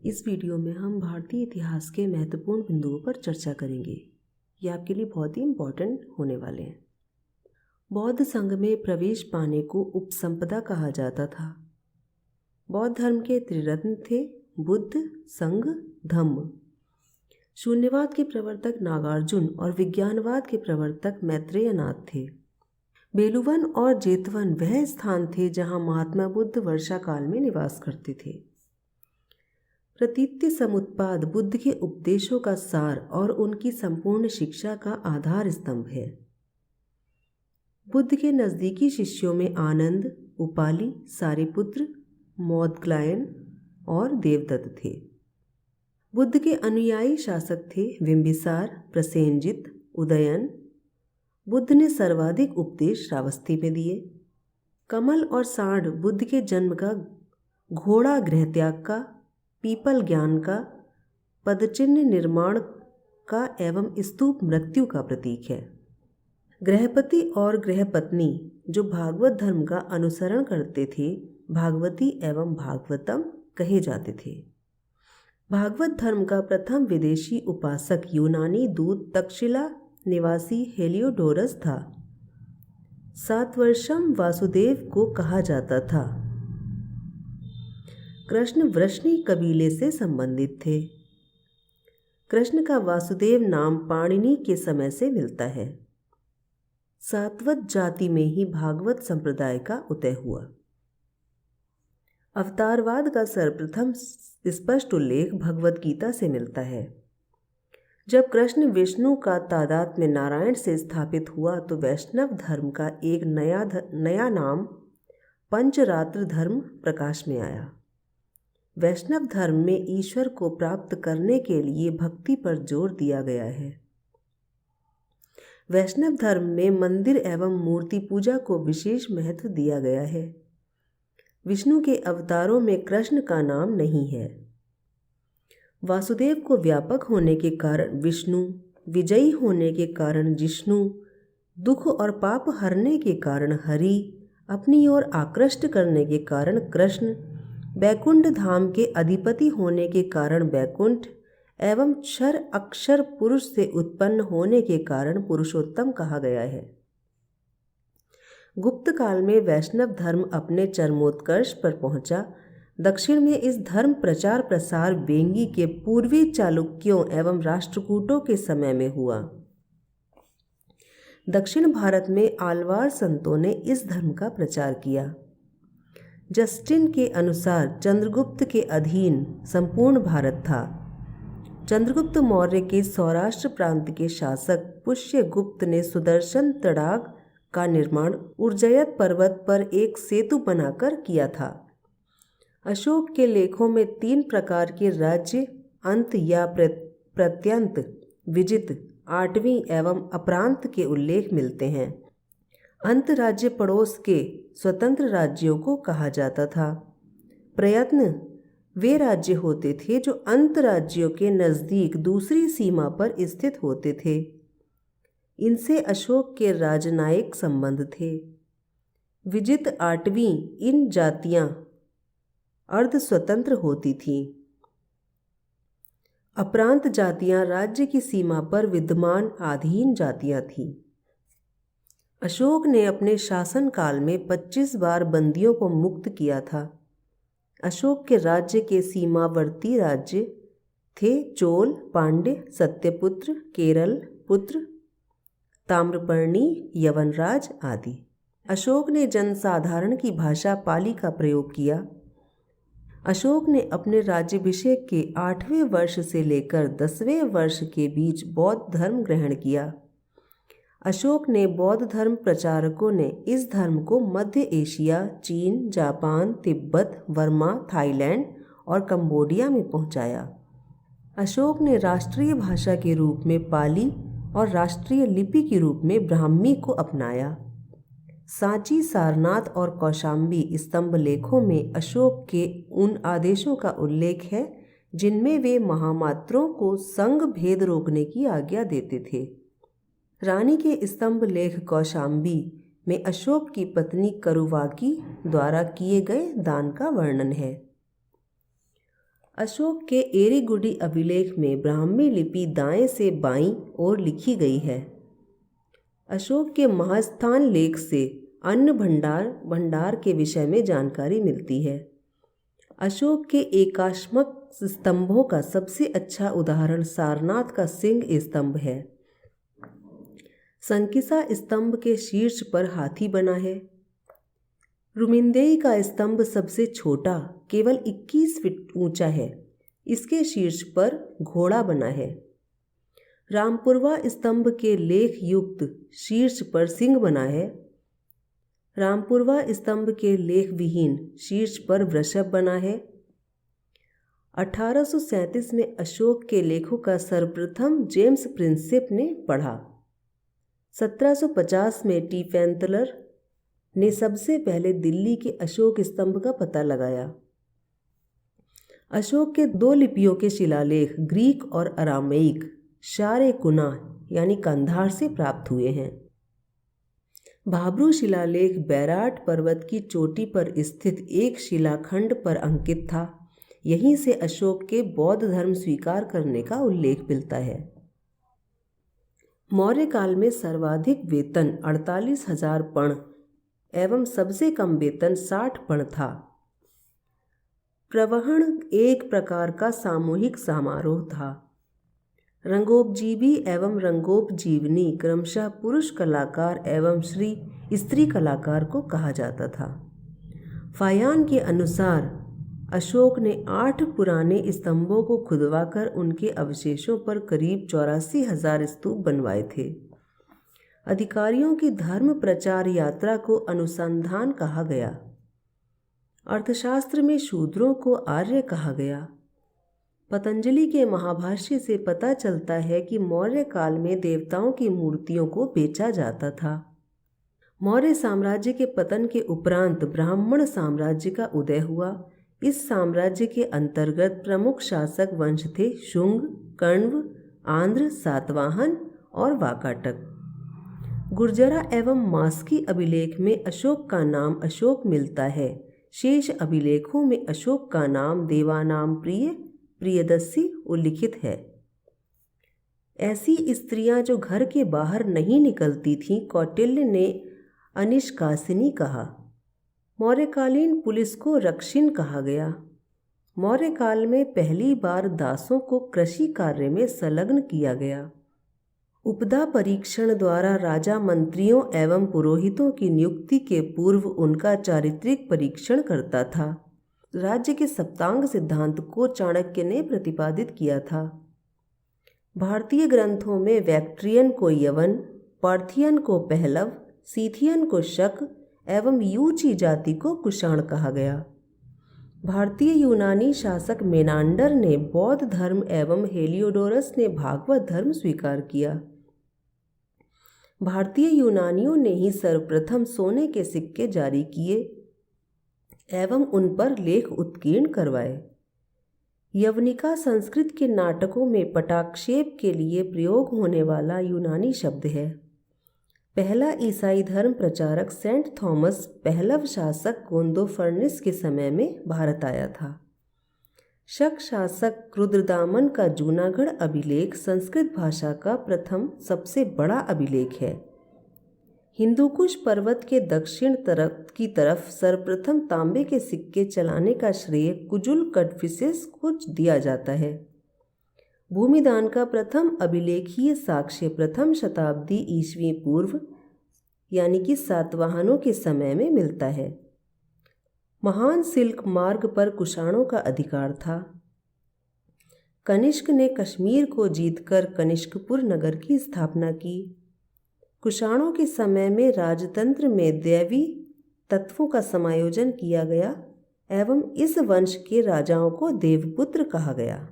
इस वीडियो में हम भारतीय इतिहास के महत्वपूर्ण बिंदुओं पर चर्चा करेंगे। ये आपके लिए बहुत ही इम्पोर्टेंट होने वाले हैं। बौद्ध संघ में प्रवेश पाने को उपसंपदा कहा जाता था। बौद्ध धर्म के त्रिरत्न थे बुद्ध, संघ, धम्म। शून्यवाद के प्रवर्तक नागार्जुन और विज्ञानवाद के प्रवर्तक मैत्रेयनाथ थे। बेलुवन और जेतवन वह स्थान थे जहाँ महात्मा बुद्ध वर्षा काल में निवास करते थे। प्रतीत्य समुत्पाद बुद्ध के उपदेशों का सार और उनकी संपूर्ण शिक्षा का आधार स्तंभ है। बुद्ध के नज़दीकी शिष्यों में आनंद, उपाली, सारिपुत्र, मौदगलायन और देवदत्त थे। बुद्ध के अनुयायी शासक थे बिंबिसार, प्रसेनजित, उदयन। बुद्ध ने सर्वाधिक उपदेश श्रावस्ती में दिए। कमल और सांड बुद्ध के जन्म का, घोड़ा गृहत्याग का, पीपल ज्ञान का, पदचिन्ह निर्माण का एवं स्तूप मृत्यु का प्रतीक है। गृहपति और गृहपत्नी जो भागवत धर्म का अनुसरण करते थे भागवती एवं भागवतम कहे जाते थे। भागवत धर्म का प्रथम विदेशी उपासक यूनानी दूत तक्षशिला निवासी हेलियोडोरस था। सातवर्षम वासुदेव को कहा जाता था। कृष्ण वृष्णि कबीले से संबंधित थे। कृष्ण का वासुदेव नाम पाणिनि के समय से मिलता है। सातवत जाति में ही भागवत संप्रदाय का उदय हुआ। अवतारवाद का सर्वप्रथम स्पष्ट उल्लेख भगवत गीता से मिलता है। जब कृष्ण विष्णु का तादाद में नारायण से स्थापित हुआ तो वैष्णव धर्म का एक नया नाम पंचरात्र धर्म प्रकाश में आया। वैष्णव धर्म में ईश्वर को प्राप्त करने के लिए भक्ति पर जोर दिया गया है। वैष्णव धर्म में मंदिर एवं मूर्ति पूजा को विशेष महत्व दिया गया है। विष्णु के अवतारों में कृष्ण का नाम नहीं है। वासुदेव को व्यापक होने के कारण विष्णु, विजयी होने के कारण जिष्णु, दुख और पाप हरने के कारण हरि, अपनी ओर आकृष्ट करने के कारण कृष्ण, बैकुंठ धाम के अधिपति होने के कारण बैकुंठ एवं क्षर अक्षर पुरुष से उत्पन्न होने के कारण पुरुषोत्तम कहा गया है। गुप्त काल में वैष्णव धर्म अपने चरमोत्कर्ष पर पहुंचा। दक्षिण में इस धर्म प्रचार प्रसार वेंगी के पूर्वी चालुक्यों एवं राष्ट्रकूटों के समय में हुआ। दक्षिण भारत में आलवार संतों ने इस धर्म का प्रचार किया। जस्टिन के अनुसार चंद्रगुप्त के अधीन संपूर्ण भारत था। चंद्रगुप्त मौर्य के सौराष्ट्र प्रांत के शासक पुष्यगुप्त ने सुदर्शन तड़ाग का निर्माण उर्जयत पर्वत पर एक सेतु बनाकर किया था। अशोक के लेखों में 3 प्रकार के राज्य अंत या प्रत्यंत, विजित, आठवीं एवं अपरांत के उल्लेख मिलते हैं। अंत राज्य पड़ोस के स्वतंत्र राज्यों को कहा जाता था। प्रयत्न वे राज्य होते थे जो अंत राज्यों के नज़दीक दूसरी सीमा पर स्थित होते थे। इनसे अशोक के राजनयिक संबंध थे। विजित, आठवीं इन जातियां अर्ध स्वतंत्र होती थीं। अपरांत जातियां राज्य की सीमा पर विद्यमान अधीन जातियां थीं। अशोक ने अपने शासनकाल में 25 बार बंदियों को मुक्त किया था। अशोक के राज्य के सीमावर्ती राज्य थे चोल, पांड्य, सत्यपुत्र, केरल पुत्र, ताम्रपर्णी, यवनराज आदि। अशोक ने जनसाधारण की भाषा पाली का प्रयोग किया। अशोक ने अपने राज्याभिषेक के 8वें वर्ष से लेकर 10वें वर्ष के बीच बौद्ध धर्म ग्रहण किया। अशोक ने बौद्ध धर्म प्रचारकों ने इस धर्म को मध्य एशिया, चीन, जापान, तिब्बत, बर्मा, थाईलैंड और कंबोडिया में पहुंचाया। अशोक ने राष्ट्रीय भाषा के रूप में पाली और राष्ट्रीय लिपि के रूप में ब्राह्मी को अपनाया। सांची, सारनाथ और कौशाम्बी स्तंभ लेखों में अशोक के उन आदेशों का उल्लेख है जिनमें वे महामात्रों को संघ भेद रोकने की आज्ञा देते थे। रानी के स्तंभ लेख कौशाम्बी में अशोक की पत्नी करुवाकी द्वारा किए गए दान का वर्णन है। अशोक के एरीगुडी अभिलेख में ब्राह्मी लिपि दाएं से बाईं ओर लिखी गई है। अशोक के महास्थान लेख से अन्न भंडार के विषय में जानकारी मिलती है। अशोक के एकाश्मक स्तंभों का सबसे अच्छा उदाहरण सारनाथ का सिंह स्तंभ है। संकिसा स्तंभ के शीर्ष पर हाथी बना है। रुमिंदेई का स्तंभ सबसे छोटा, केवल 21 फीट ऊंचा है। इसके शीर्ष पर घोड़ा बना है। रामपुरवा स्तंभ के लेख युक्त शीर्ष पर सिंह बना है। रामपुरवा स्तंभ के लेख विहीन शीर्ष पर वृषभ बना है। 1837 में अशोक के लेखों का सर्वप्रथम जेम्स प्रिंसेप ने पढ़ा। 1750 में टीफेंतलर ने सबसे पहले दिल्ली के अशोक स्तंभ का पता लगाया। अशोक के 2 लिपियों के शिलालेख ग्रीक और अरामेइक शार कुना यानी कंधार से प्राप्त हुए हैं। भाब्रू शिलालेख बैराट पर्वत की चोटी पर स्थित एक शिलाखंड पर अंकित था। यहीं से अशोक के बौद्ध धर्म स्वीकार करने का उल्लेख मिलता है। मौर्य काल में सर्वाधिक वेतन 48,000 पण एवं सबसे कम वेतन 60 पण था। प्रवहण एक प्रकार का सामूहिक समारोह था। रंगोपजीवी एवं रंगोपजीवनी क्रमशः पुरुष कलाकार एवं स्त्री कलाकार को कहा जाता था। फायान के अनुसार अशोक ने 8 पुराने स्तंभों को खुदवाकर उनके अवशेषों पर करीब 84,000 स्तूप बनवाए थे। अधिकारियों की धर्म प्रचार यात्रा को अनुसंधान कहा गया। अर्थशास्त्र में शूद्रों को आर्य कहा गया। पतंजलि के महाभाष्य से पता चलता है कि मौर्य काल में देवताओं की मूर्तियों को बेचा जाता था। मौर्य साम्राज्य के पतन के उपरांत ब्राह्मण साम्राज्य का उदय हुआ। इस साम्राज्य के अंतर्गत प्रमुख शासक वंश थे शुंग, कण्व, आंध्र, सातवाहन और वाकाटक। गुर्जरा एवं मास्की अभिलेख में अशोक का नाम अशोक मिलता है। शेष अभिलेखों में अशोक का नाम देवानाम प्रियदर्शी उल्लिखित है। ऐसी स्त्रियां जो घर के बाहर नहीं निकलती थीं कौटिल्य ने अनिष्कासिनी कहा। मौर्यकालीन पुलिस को रक्षिन कहा गया। मौर्य काल में पहली बार दासों को कृषि कार्य में संलग्न किया गया। उपदा परीक्षण द्वारा राजा मंत्रियों एवं पुरोहितों की नियुक्ति के पूर्व उनका चारित्रिक परीक्षण करता था। राज्य के सप्तांग सिद्धांत को चाणक्य ने प्रतिपादित किया था। भारतीय ग्रंथों में वैक्ट्रियन को यवन, पार्थियन को पहलव, सीथियन को शक एवं यूची जाति को कुषाण कहा गया। भारतीय यूनानी शासक मेनांडर ने बौद्ध धर्म एवं हेलियोडोरस ने भागवत धर्म स्वीकार किया। भारतीय यूनानियों ने ही सर्वप्रथम सोने के सिक्के जारी किए एवं उन पर लेख उत्कीर्ण करवाए। यवनिका संस्कृत के नाटकों में पटाक्षेप के लिए प्रयोग होने वाला यूनानी शब्द है। पहला ईसाई धर्म प्रचारक सेंट थॉमस पहलव शासक गोंदोफर्निस के समय में भारत आया था। शक शासक रुद्रदामन का जूनागढ़ अभिलेख संस्कृत भाषा का प्रथम सबसे बड़ा अभिलेख है। हिंदुकुश पर्वत के दक्षिण तरफ सर्वप्रथम तांबे के सिक्के चलाने का श्रेय कुजुल कटफिसेस को दिया जाता है। भूमिदान का प्रथम अभिलेखीय साक्ष्य प्रथम शताब्दी ईस्वी पूर्व यानी कि सातवाहनों के समय में मिलता है। महान सिल्क मार्ग पर कुषाणों का अधिकार था। कनिष्क ने कश्मीर को जीतकर कनिष्कपुर नगर की स्थापना की। कुषाणों के समय में राजतंत्र में दैवी तत्वों का समायोजन किया गया एवं इस वंश के राजाओं को देवपुत्र कहा गया।